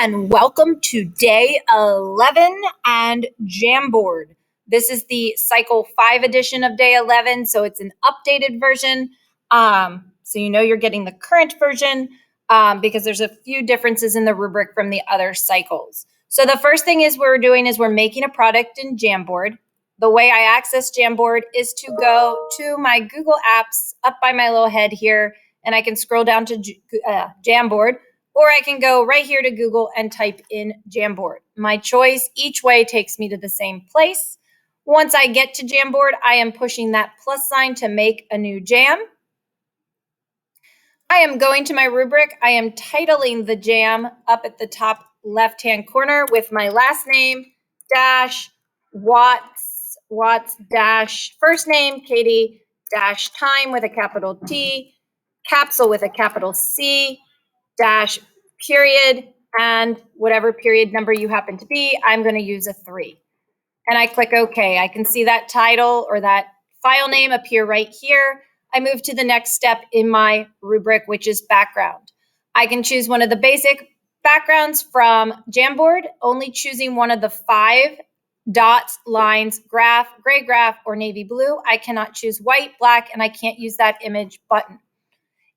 And welcome to day 11 and Jamboard. This is the cycle 5 edition of day 11, so it's an updated version. So you know you're getting the current version because there's a few differences in the rubric from the other cycles. So the first thing we're doing is we're making a product in Jamboard. The way I access Jamboard is to go to my Google Apps up by my little head here, and I can scroll down to Jamboard. Or I can go right here to Google and type in Jamboard. My choice each way takes me to the same place. Once I get to Jamboard, I am pushing that plus sign to make a new jam. I am going to my rubric. I am titling the jam up at the top left-hand corner with my last name, dash, Watts dash, first name, Katie, dash, time with a capital T, capsule with a capital C, dash, period, and whatever period number you happen to be, I'm going to use a 3. And I click OK. I can see that title or that file name appear right here. I move to the next step in my rubric, which is background. I can choose one of the basic backgrounds from Jamboard, only choosing one of the 5 dots, lines, graph, gray graph, or navy blue. I cannot choose white, black, and I can't use that image button.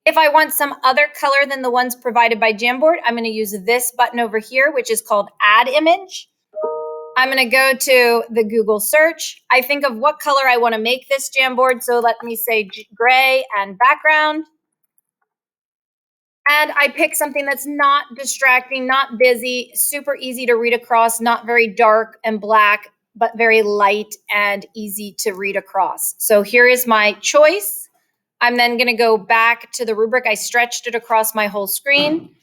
If I want some other color than the ones provided by Jamboard, I'm going to use this button over here, which is called Add Image. I'm going to go to the Google search. I think of what color I want to make this Jamboard, so let me say gray and background. And I pick something that's not distracting, not busy, super easy to read across, not very dark and black, but very light and easy to read across. So here is my choice. I'm then going to go back to the rubric. I stretched it across my whole screen.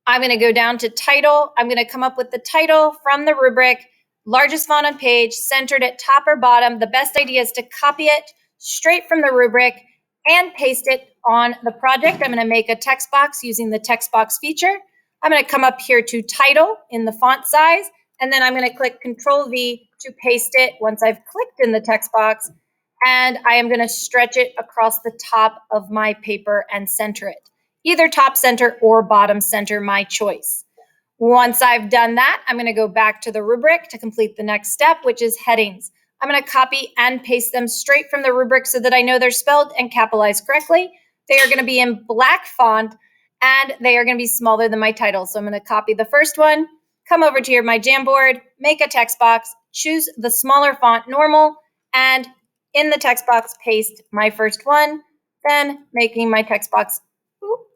I'm going to go down to title. I'm going to come up with the title from the rubric, largest font on page, centered at top or bottom. The best idea is to copy it straight from the rubric and paste it on the project. I'm going to make a text box using the text box feature. I'm going to come up here to title in the font size, and then I'm going to click Control V to paste it once I've clicked in the text box. And I am going to stretch it across the top of my paper and center it. Either top center or bottom center, my choice. Once I've done that, I'm going to go back to the rubric to complete the next step, which is headings. I'm going to copy and paste them straight from the rubric so that I know they're spelled and capitalized correctly. They are going to be in black font, and they are going to be smaller than my title. So I'm going to copy the first one, come over to my Jamboard, make a text box, choose the smaller font, normal, and in the text box, paste my first one, then making my text box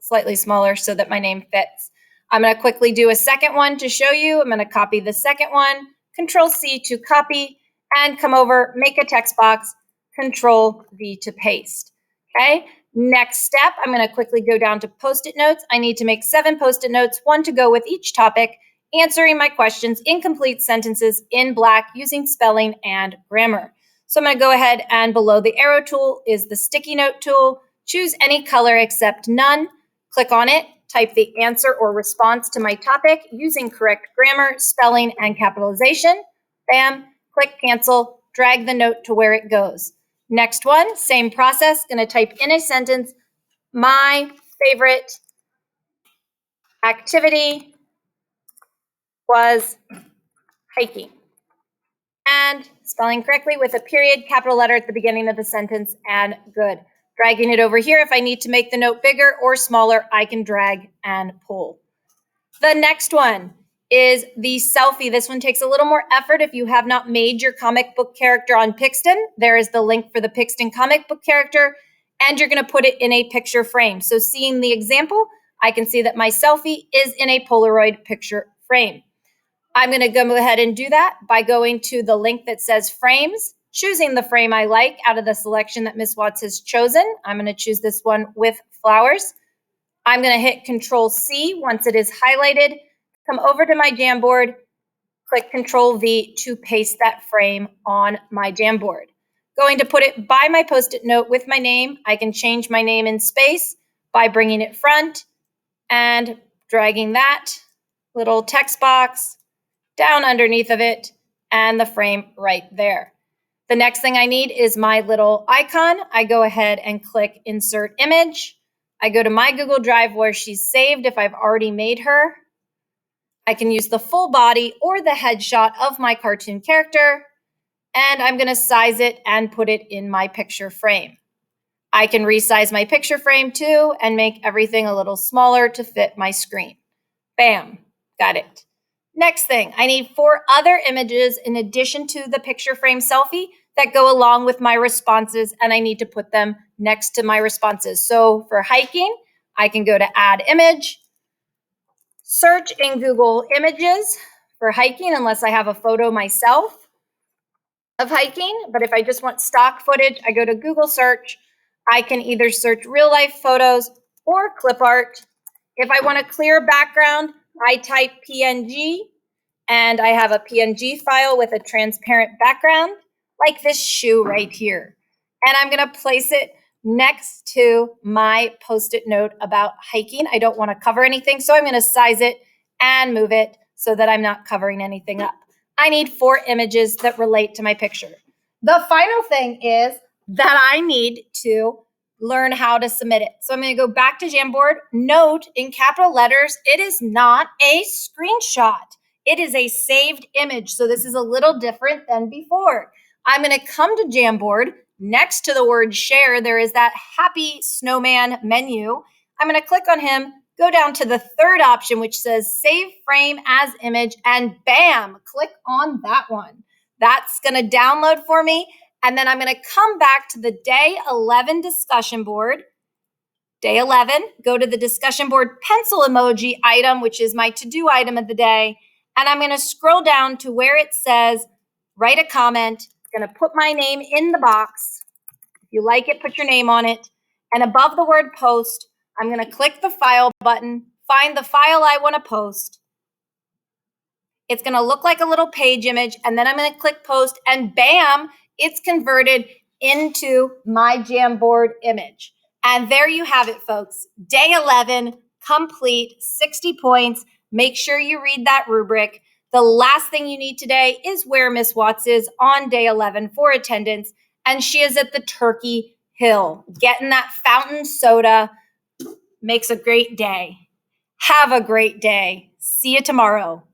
slightly smaller so that my name fits. I'm going to quickly do a second one to show you. I'm going to copy the second one, Control C to copy, and come over, make a text box, Control V to paste. Okay, next step, I'm going to quickly go down to Postit Notes. I need to make 7 Postit Notes, 1 to go with each topic, answering my questions in complete sentences in black using spelling and grammar. So I'm going to go ahead, and below the arrow tool is the sticky note tool. Choose any color except none. Click on it, type the answer or response to my topic using correct grammar, spelling, and capitalization. Bam, click cancel, drag the note to where it goes. Next one, same process, going to type in a sentence, my favorite activity was hiking. And spelling correctly with a period, capital letter at the beginning of the sentence, and good. Dragging it over here. If I need to make the note bigger or smaller, I can drag and pull. The next one is the selfie. This one takes a little more effort. If you have not made your comic book character on Pixton, there is the link for the Pixton comic book character, and you're going to put it in a picture frame. So seeing the example, I can see that my selfie is in a Polaroid picture frame. I'm going to go ahead and do that by going to the link that says frames, choosing the frame I like out of the selection that Ms. Watts has chosen. I'm going to choose this one with flowers. I'm going to hit Control C once it is highlighted, come over to my Jamboard, click Control V to paste that frame on my Jamboard. Going to put it by my Post-it note with my name. I can change my name in space by bringing it front and dragging that little text box down underneath of it, and the frame right there. The next thing I need is my little icon. I go ahead and click Insert Image. I go to my Google Drive where she's saved if I've already made her. I can use the full body or the headshot of my cartoon character, and I'm going to size it and put it in my picture frame. I can resize my picture frame too and make everything a little smaller to fit my screen. Bam, got it. Next thing, I need 4 other images in addition to the picture frame selfie that go along with my responses, and I need to put them next to my responses. So for hiking, I can go to add image, search in Google Images for hiking, unless I have a photo myself of hiking. But if I just want stock footage, I go to Google search. I can either search real life photos or clip art. If I want a clear background, I type PNG, and I have a PNG file with a transparent background, like this shoe right here. And I'm going to place it next to my Post-it note about hiking. I don't want to cover anything, so I'm going to size it and move it so that I'm not covering anything up. I need 4 images that relate to my picture. The final thing is that I need to learn how to submit it. So I'm going to go back to Jamboard. Note in capital letters, it is not a screenshot. It is a saved image. So this is a little different than before. I'm going to come to Jamboard. Next to the word share, there is that happy snowman menu. I'm going to click on him, go down to the 3rd option, which says save frame as image, and bam, click on that one. That's going to download for me. And then I'm going to come back to the day 11 discussion board. Day 11, go to the discussion board pencil emoji item, which is my to-do item of the day. And I'm going to scroll down to where it says, write a comment. I'm going to put my name in the box. If you like it, put your name on it. And above the word post, I'm going to click the file button, find the file I want to post. It's going to look like a little page image, and then I'm going to click post, and bam, it's converted into my Jamboard image. And there you have it, folks. Day 11, complete, 60 points. Make sure you read that rubric. The last thing you need today is where Miss Watts is on day 11 for attendance, and she is at the Turkey Hill, getting that fountain soda. Makes a great day. Have a great day. See you tomorrow.